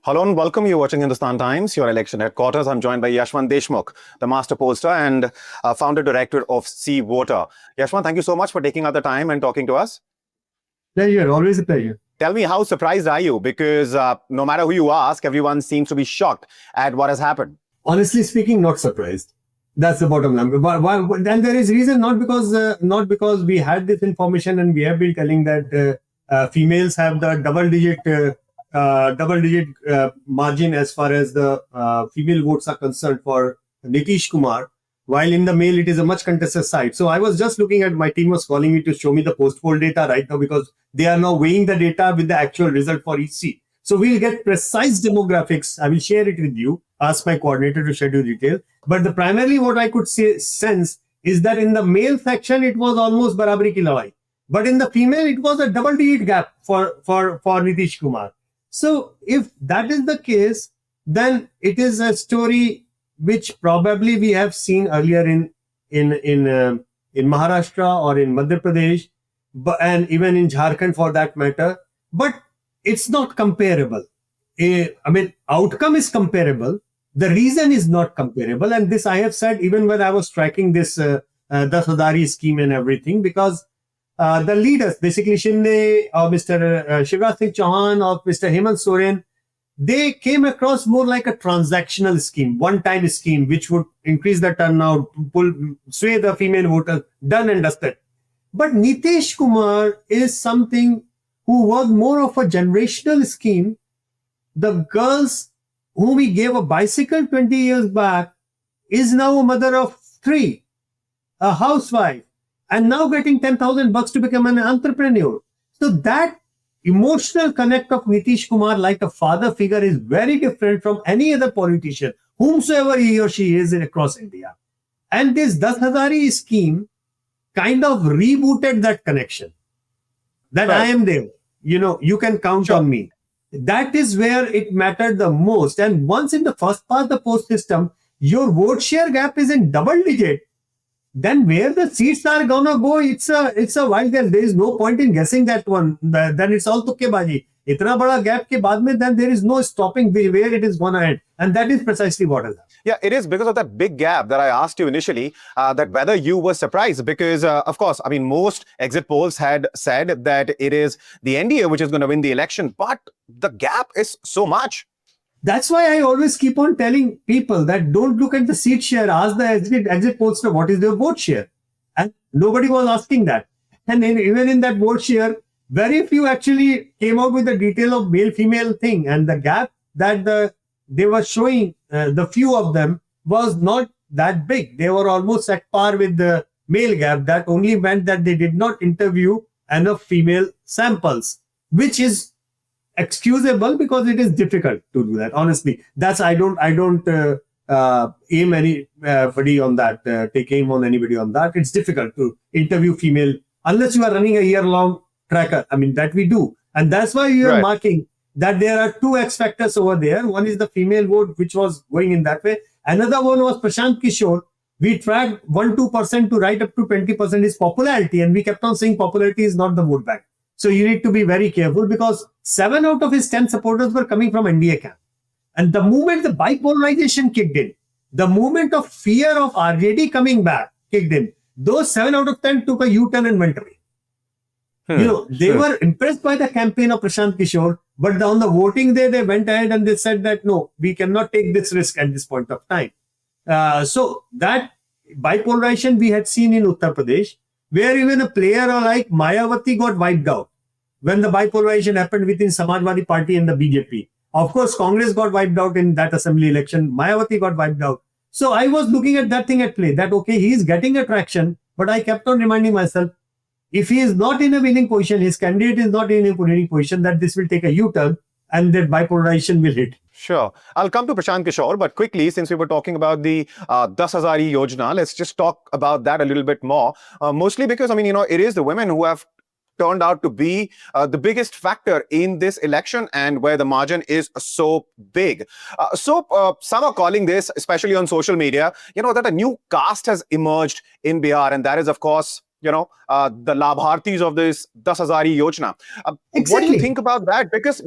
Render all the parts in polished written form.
Hello and welcome. You're watching Hindustan Times, your election headquarters. I'm joined by Yashwant Deshmukh, the master pollster and founder director of See Voter. Yashwant, thank you so much for taking out the time and talking to us. Pleasure, always a pleasure. Tell me, how surprised are you? Because no matter who you ask, everyone seems to be shocked at what has happened. Honestly speaking, not surprised. That's the bottom line. And there is reason, not because we had this information and we have been telling that females have the double digit margin as far as the female votes are concerned for Nitish Kumar, while in the male it is a much contested side. So I was just looking at, my team was calling me to show me the post poll data right now, because they are now weighing the data with the actual result for each seat. So we'll get precise demographics. I will share it with you. Ask my coordinator to schedule detail. But primarily what I could sense is that in the male section, it was almost barabari ki ladai. But in the female, it was a double-digit gap for Nitish Kumar. So if that is the case, then it is a story which probably we have seen earlier in Maharashtra or in Madhya Pradesh, and even in Jharkhand for that matter. But it's not comparable. I mean, outcome is comparable. The reason is not comparable. And this I have said even when I was tracking this Hazari scheme and everything, because the leaders, basically Shinde or Mr. Shivraj Singh Chauhan or Mr. Hemant Soren, they came across more like a transactional scheme, one-time scheme, which would increase the turnout, sway the female voters, done and dusted. But Nitish Kumar is something who was more of a generational scheme. The girls whom we gave a bicycle 20 years back is now a mother of 3, a housewife, and now getting 10,000 bucks to become an entrepreneur. So that emotional connect of Nitish Kumar, like a father figure, is very different from any other politician, whomsoever he or she is across India. And this 10,000 scheme kind of rebooted that connection. That right. I am there. You know, you can count on me. That is where it mattered the most. And once in the first part, the post system, your vote share gap is in double digit, then where the seats are gonna go, it's a wild guess. There is no point in guessing that one. Then it's all tukkebaji. Itna bada gap ke baad mein, then there is no stopping where it is gonna end. And that is precisely what is happening. Yeah, it is because of that big gap that I asked you initially, that whether you were surprised, because of course, I mean, most exit polls had said that it is the NDA which is going to win the election, but the gap is so much. That's why I always keep on telling people that don't look at the seat share, ask the exit pollster what is their vote share. And nobody was asking that. And even in that vote share, very few actually came out with the detail of male-female thing. And the gap that they were showing, the few of them, was not that big. They were almost at par with the male gap. That only meant that they did not interview enough female samples, which is excusable because it is difficult to do that. Honestly, that's I don't aim anybody on that, take aim on anybody on that. It's difficult to interview female unless you are running a year-long tracker. I mean, that we do. And that's why you are marking that there are 2 X factors over there. One is the female vote, which was going in that way. Another one was Prashant Kishore. We tracked 1-2% to right up to 20% is popularity. And we kept on saying popularity is not the vote bank. So you need to be very careful, because 7 out of his 10 supporters were coming from NDA camp. And the moment the bipolarization kicked in, the moment of fear of RJD coming back kicked in, those 7 out of 10 took a U-turn and went away. You know, they were impressed by the campaign of Prashant Kishore, but on the voting day, they went ahead and they said that, no, we cannot take this risk at this point of time. So that bipolarization we had seen in Uttar Pradesh, where even a player like Mayawati got wiped out when the bipolarization happened within Samajwadi Party and the BJP. Of course, Congress got wiped out in that assembly election. Mayawati got wiped out. So I was looking at that thing at play, that, okay, he is getting a traction, but I kept on reminding myself, if he is not in a winning position, his candidate is not in a winning position, that this will take a U-turn and that bipolarization will hit. Sure. I'll come to Prashant Kishore, but quickly, since we were talking about the Hazari Yojana, let's just talk about that a little bit more. Mostly because, I mean, you know, it is the women who have turned out to be the biggest factor in this election, and where the margin is so big. So some are calling this, especially on social media, you know, that a new caste has emerged in Bihar, and that is, of course, you know, the Bhartis of this Hazari Yojana. Exactly. What do you think about that? Because,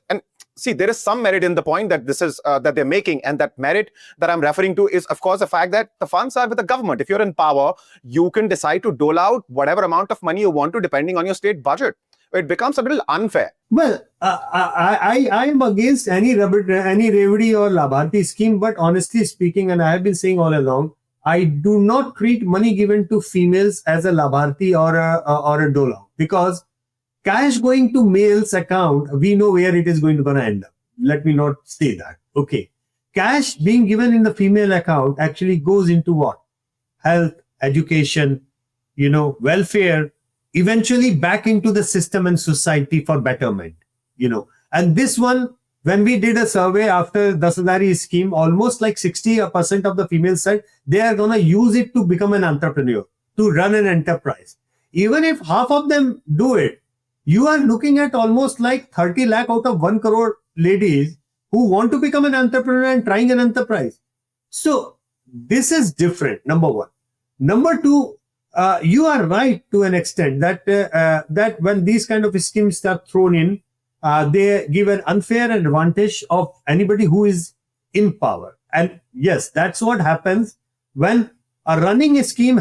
and see, there is some merit in the point that this is that they're making, and that merit that I'm referring to is, of course, the fact that the funds are with the government. If you're in power, you can decide to dole out whatever amount of money you want to, depending on your state budget. It becomes a little unfair. Well, I am against any Revdi or Labharti scheme, but honestly speaking, and I have been saying all along, I do not treat money given to females as a Labharti or a dole out, because cash going to male's account, we know where it is going to end up. Let me not say that. Okay. Cash being given in the female account actually goes into what? Health, education, welfare, eventually back into the system and society for betterment, And this one, when we did a survey after the Hazari scheme, almost like 60% of the females said they are going to use it to become an entrepreneur, to run an enterprise. Even if half of them do it, you are looking at almost like 30 lakh out of 1 crore ladies who want to become an entrepreneur and trying an enterprise. So this is different, number one. Number two, you are right to an extent that that when these kind of schemes are thrown in, they give an unfair advantage of anybody who is in power. And yes, that's what happens when a running scheme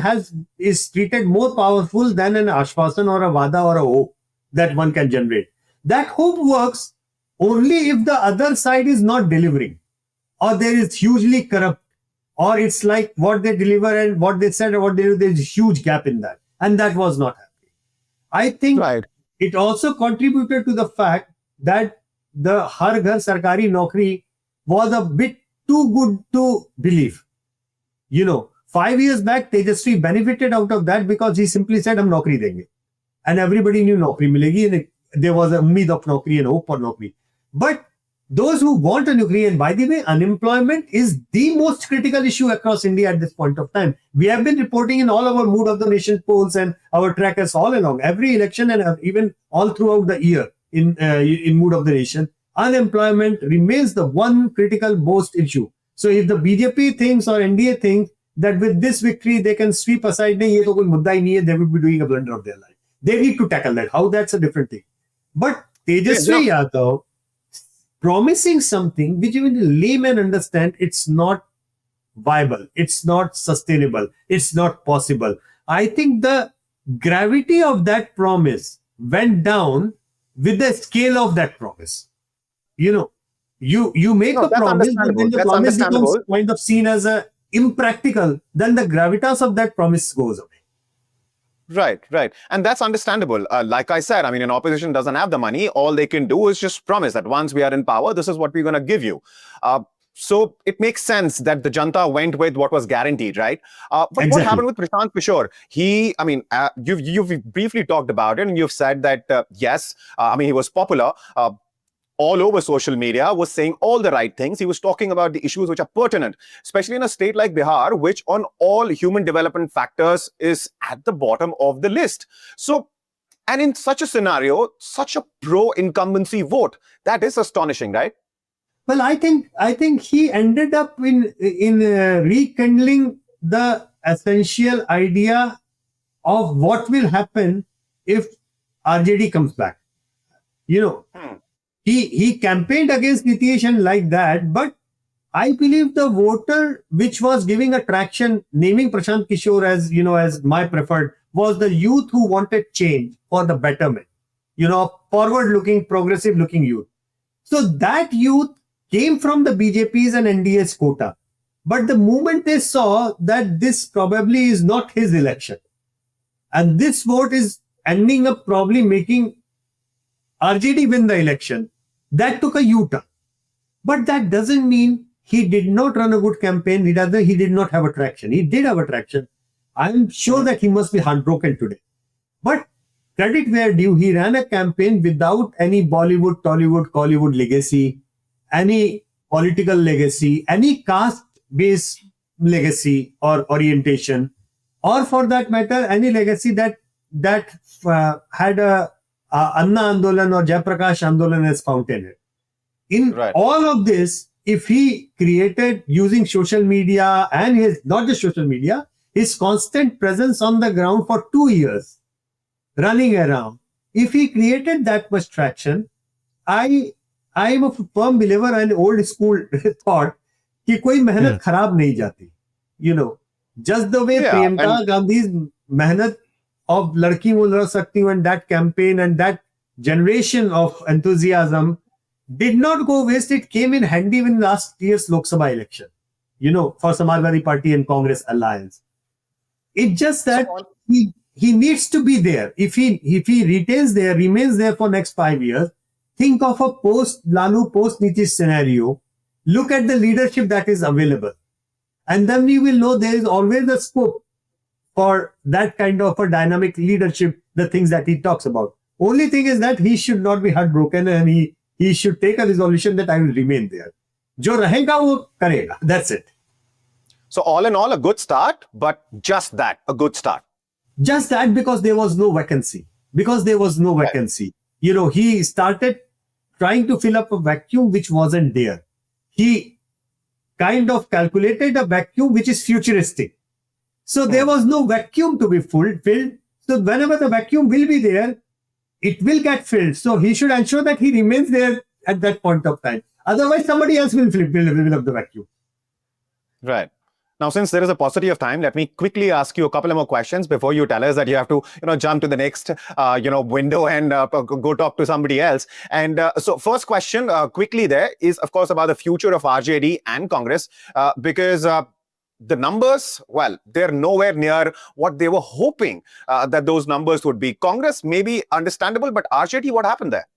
is treated more powerful than an Ashwasan or a Vada or a hope that one can generate. That hope works only if the other side is not delivering, or there is hugely corrupt, or it's like what they deliver and what they said or what they do, there's a huge gap in that. And that was not happening. I think it also contributed to the fact that the Har Ghar Sarkari Naukri was a bit too good to believe. 5 years back, Tejasvi benefited out of that because he simply said, "Hum naukri denge." And everybody knew naukri milegi, and there was a ummeed of naukri and hope for naukri. But those who want a naukri, and by the way, unemployment is the most critical issue across India at this point of time. We have been reporting in all our Mood of the Nation polls and our trackers all along, every election and even all throughout the year in Mood of the Nation, unemployment remains the one critical most issue. So if the BJP thinks or NDA thinks that with this victory they can sweep aside, they would be doing a blunder of their life. They need to tackle that. How, that's a different thing. But Tejasvi Yadav promising something which even the layman understand, it's not viable, it's not sustainable, it's not possible. I think the gravity of that promise went down with the scale of that promise. You make a promise, but then the promise becomes kind of seen as a impractical, then the gravitas of that promise goes away. Right. And that's understandable. Like I said, an opposition doesn't have the money. All they can do is just promise that once we are in power, this is what we're going to give you. So it makes sense that the Janta went with what was guaranteed, right? But exactly. What happened with Prashant Kishore? You've briefly talked about it, and you've said that, yes, he was popular. All over social media, was saying all the right things. He was talking about the issues which are pertinent, especially in a state like Bihar, which on all human development factors is at the bottom of the list. So, and in such a scenario, such a pro-incumbency vote, that is astonishing, right? Well, I think he ended up in rekindling the essential idea of what will happen if RJD comes back. He campaigned against Nitish and like that, but I believe the voter which was giving a traction, naming Prashant Kishore as my preferred, was the youth who wanted change for the betterment. Forward-looking, progressive-looking youth. So that youth came from the BJP's and NDA's quota. But the moment they saw that this probably is not his election, and this vote is ending up probably making RJD win the election, that took a U-turn. But that doesn't mean he did not run a good campaign. He did not have a traction. He did have a traction. I'm sure that he must be heartbroken today. But credit where due, he ran a campaign without any Bollywood, Tollywood, Collywood legacy, any political legacy, any caste-based legacy or orientation, or for that matter, any legacy that had a Anna Andolan or Jayaprakash Andolan as fountainhead. In all of this, if he created using social media and not just social media, his constant presence on the ground for 2 years, running around, if he created that much traction, I I am a firm believer and old school thought कि कोई मेहनत खराब नहीं जाती, you know, just the way Yeah, Priyanka and Gandhi मेहनत of लड़की वो लड़ सकती हूँ and that campaign and that generation of enthusiasm did not go waste. It came in handy in last year's Lok Sabha election, you know, for Samajwadi Party and Congress alliance. It's just so that on. he needs to be there. If he remains there for next 5 years, think of a post Lalu, post Nitish scenario. Look at the leadership that is available, and then we will know there is always a scope for that kind of a dynamic leadership, the things that he talks about. Only thing is that he should not be heartbroken, and he should take a resolution that I will remain there. जो रहेगा वो करेगा. That's it. So all in all, a good start, but just that, a good start. Just that, because there was no vacancy. Because there was no vacancy. You know, he started trying to fill up a vacuum which wasn't there. He kind of calculated a vacuum which is futuristic. So there was no vacuum to be filled. So whenever the vacuum will be there, it will get filled. So he should ensure that he remains there at that point of time. Otherwise, somebody else will fill up the vacuum. Right. Now, since there is a paucity of time, let me quickly ask you a couple of more questions before you tell us that you have to, jump to the next, window and go talk to somebody else. And so first question quickly there is, of course, about the future of RJD and Congress, because the numbers, well, they're nowhere near what they were hoping that those numbers would be. Congress may be understandable, but RJD, what happened there?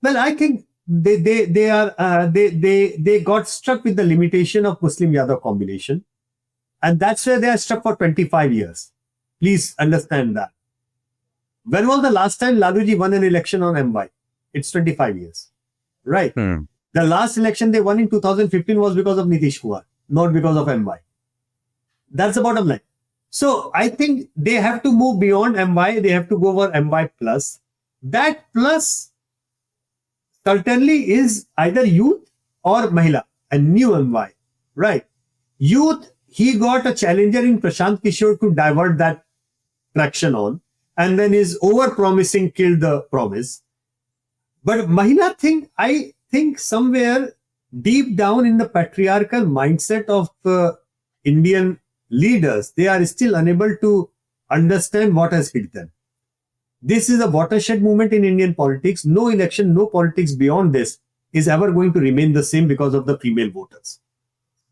Well, I think they got struck with the limitation of Muslim Yadav combination, and that's where they are stuck for 25 years. Please understand that. When was the last time Laluji won an election on MY? It's 25 years, right? The last election they won in 2015 was because of Nitish Kumar, not because of MY. That's the bottom line. So I think they have to move beyond MY. They have to go for MY plus. That plus certainly is either youth or Mahila, a new MY, right? Youth, he got a challenger in Prashant Kishore to divert that traction on, and then his over-promising killed the promise. But Mahila thing, I think somewhere deep down in the patriarchal mindset of Indian leaders, they are still unable to understand what has hit them. This is a watershed moment in Indian politics. No election, no politics beyond this is ever going to remain the same because of the female voters.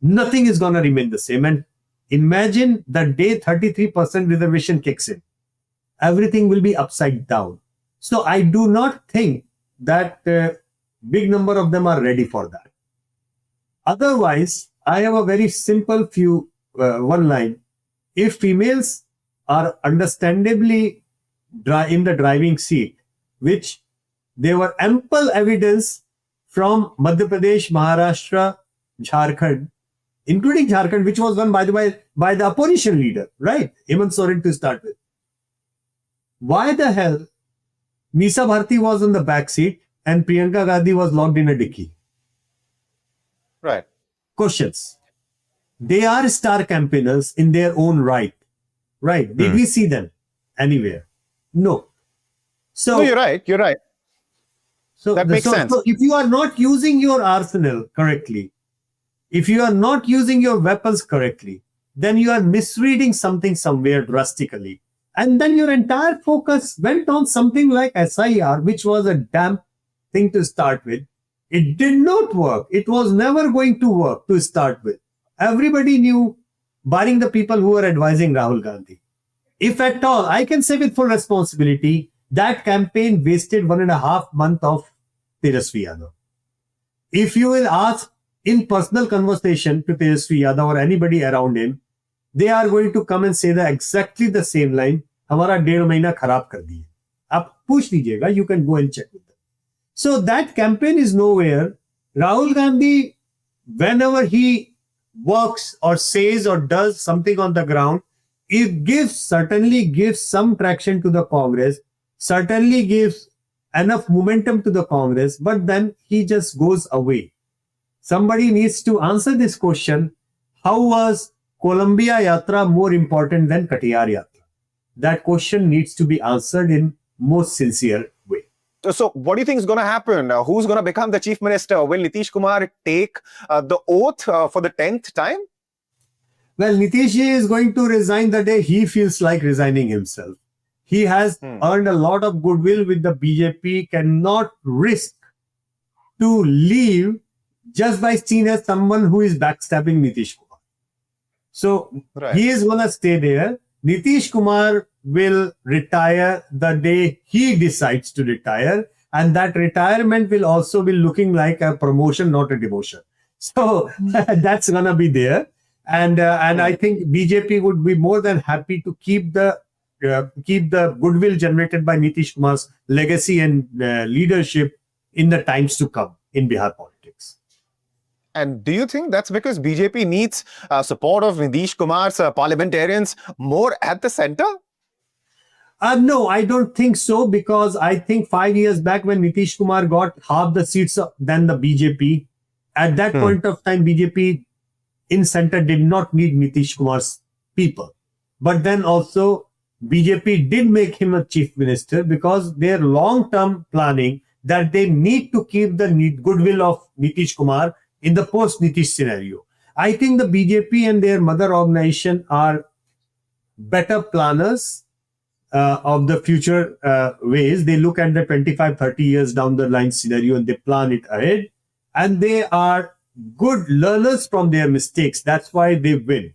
Nothing is going to remain the same. And imagine the day 33% reservation kicks in. Everything will be upside down. So I do not think that big number of them are ready for that. Otherwise, I have a very simple one line. If females are understandably in the driving seat, which there were ample evidence from Madhya Pradesh, Maharashtra, Jharkhand, including Jharkhand, which was won, by the way, by the opposition leader, right? Hemant Soren to start with. Why the hell Misa Bharti was on the back seat and Priyanka Gandhi was locked in a dicky? Right. Questions. They are star campaigners in their own right. Right. Did we see them anywhere? No. So No, you're right. You're right. So that makes sense. So if you are not using your arsenal correctly, if you are not using your weapons correctly, then you are misreading something somewhere drastically. And then your entire focus went on something like SIR, which was a damn thing to start with. It did not work. It was never going to work to start with. Everybody knew, barring the people who were advising Rahul Gandhi. If at all, I can say with full responsibility, that campaign wasted 1.5 months of Tejasvi Yadav. If you will ask in personal conversation to Tejasvi Yadav or anybody around him, they are going to come and say exactly the same line, हमारा 1.5 महीना खराब कर दिए. आप पूछ लीजिएगा, you can go and check with them. So that campaign is nowhere. Rahul Gandhi, whenever he works or says or does something on the ground, it certainly gives some traction to the Congress, certainly gives enough momentum to the Congress, but then he just goes away. Somebody needs to answer this question. How was Columbia Yatra more important than Katiyar Yatra? That question needs to be answered in most sincere way. So, what do you think is going to happen? Who's going to become the chief minister? Will Nitish Kumar take the oath for the 10th time? Well, Nitish is going to resign the day he feels like resigning himself. He has earned a lot of goodwill with the BJP, cannot risk to leave just by seen as someone who is backstabbing Nitish Kumar. So he is going to stay there. Nitish Kumar will retire the day he decides to retire. And that retirement will also be looking like a promotion, not a demotion. So that's going to be there. And I think BJP would be more than happy to keep the goodwill generated by Nitish Kumar's legacy and leadership in the times to come in Bihar politics. And do you think that's because BJP needs support of Nitish Kumar's parliamentarians more at the center? No, I don't think so, because I think 5 years back when Nitish Kumar got half the seats than the BJP, at that point of time, BJP in center did not need Nitish Kumar's people. But then also BJP did make him a chief minister because their long-term planning that they need to keep the goodwill of Nitish Kumar in the post-Nitish scenario. I think the BJP and their mother organization are better planners of the future ways. They look at the 25, 30 years down the line scenario and they plan it ahead. And they are good learners from their mistakes. That's why they win.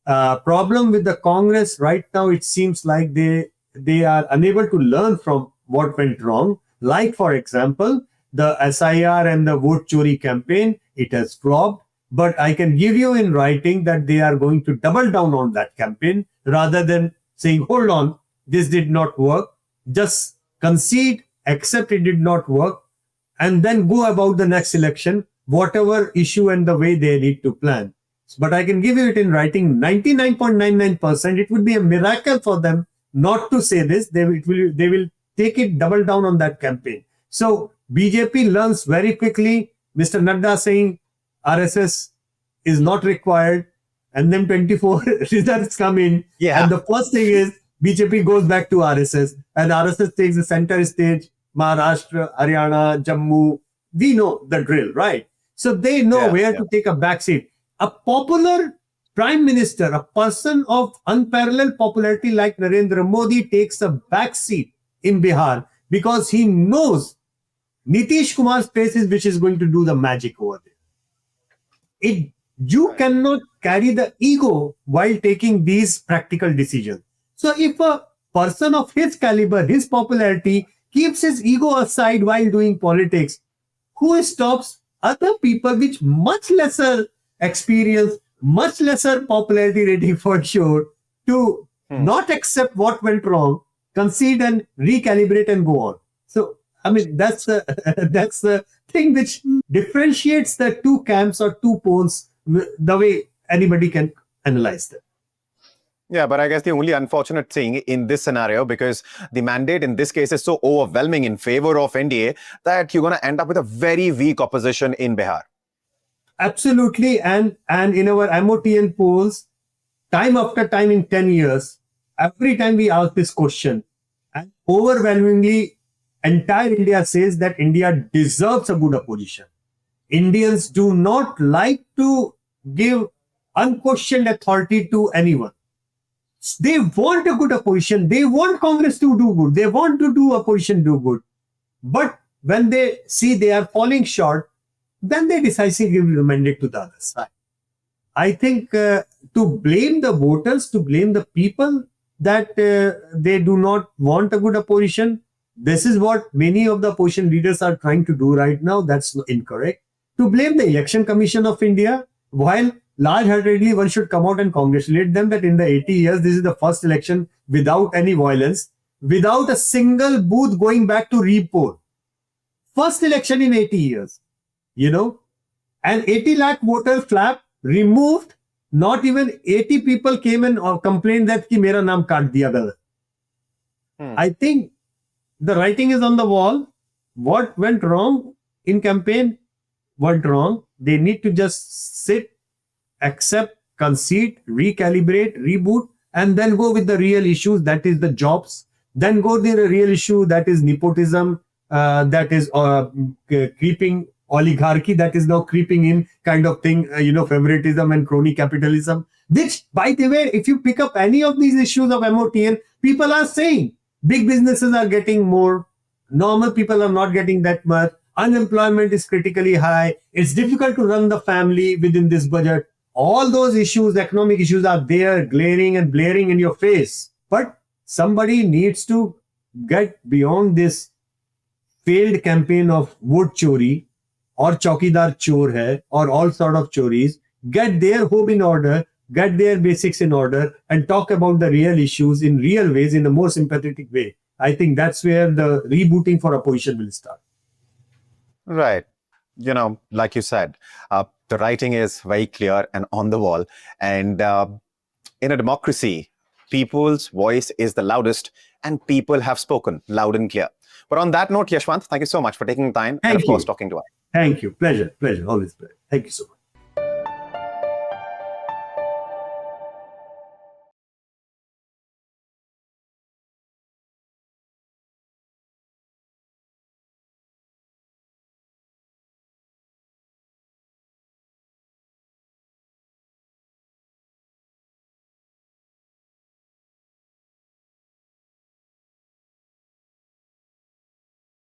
Problem with the Congress right now, it seems like they are unable to learn from what went wrong. Like, for example, the SIR and the vote chori campaign, it has flopped. But I can give you in writing that they are going to double down on that campaign rather than saying, hold on, this did not work. Just concede, accept it did not work, and then go about the next election, whatever issue and the way they need to plan. But I can give you it in writing, 99.99%, it would be a miracle for them not to say this. They will take it double down on that campaign. So BJP learns very quickly. Mr. Nadda saying RSS is not required, and then 24 results come in. Yeah. And the first thing is BJP goes back to RSS, and RSS takes the center stage, Maharashtra, Haryana, Jammu. We know the drill, right? So they know where to take a backseat. A popular prime minister, a person of unparalleled popularity like Narendra Modi, takes a backseat in Bihar because he knows Nitish Kumar's face is which is going to do the magic over there. You cannot carry the ego while taking these practical decisions. So if a person of his caliber, his popularity, keeps his ego aside while doing politics, who stops other people with much lesser experience, much lesser popularity rating for sure, to not accept what went wrong, concede and recalibrate and go on? So, I mean, that's the thing which differentiates the two camps or two poles the way anybody can analyze them. Yeah, but I guess the only unfortunate thing in this scenario, because the mandate in this case is so overwhelming in favor of NDA, that you're going to end up with a very weak opposition in Bihar. Absolutely. And in our MOTN polls, time after time in 10 years, every time we ask this question, and overwhelmingly, entire India says that India deserves a good opposition. Indians do not like to give unquestioned authority to anyone. They want a good opposition. They want Congress to do good. They want to do opposition do good. But when they see they are falling short, then they decisively give the mandate to the other side. I think to blame the voters, to blame the people that they do not want a good opposition, this is what many of the opposition leaders are trying to do right now. That's incorrect. To blame the Election Commission of India, while large-heartedly one should come out and congratulate them that in the 80 years, this is the first election without any violence, without a single booth going back to repoll. First election in 80 years, you know, and 80 lakh voter flap removed. Not even 80 people came and complained that ki mera naam kaat diya galat. I think the writing is on the wall. What went wrong in campaign went wrong. They need to just sit, accept, concede, recalibrate, reboot, and then go with the real issues, that is the jobs. Then go to the real issue, that is nepotism, that is creeping, oligarchy that is now creeping in, kind of thing, favoritism and crony capitalism, which, by the way, if you pick up any of these issues of MOTN, people are saying big businesses are getting more, normal people are not getting that much, unemployment is critically high, it's difficult to run the family within this budget. All those issues, economic issues, are there, glaring and blaring in your face. But somebody needs to get beyond this failed campaign of vote chori or chaukidar chor hai or all sort of choris, get their home in order, get their basics in order, and talk about the real issues in real ways, in a more sympathetic way. I think that's where the rebooting for opposition will start. Right. Like you said, the writing is very clear and on the wall. And in a democracy, people's voice is the loudest, and people have spoken loud and clear. But on that note, Yashwant, thank you so much for taking the time and, of course, talking to us. Thank you. Pleasure. Always pleasure. Thank you so much.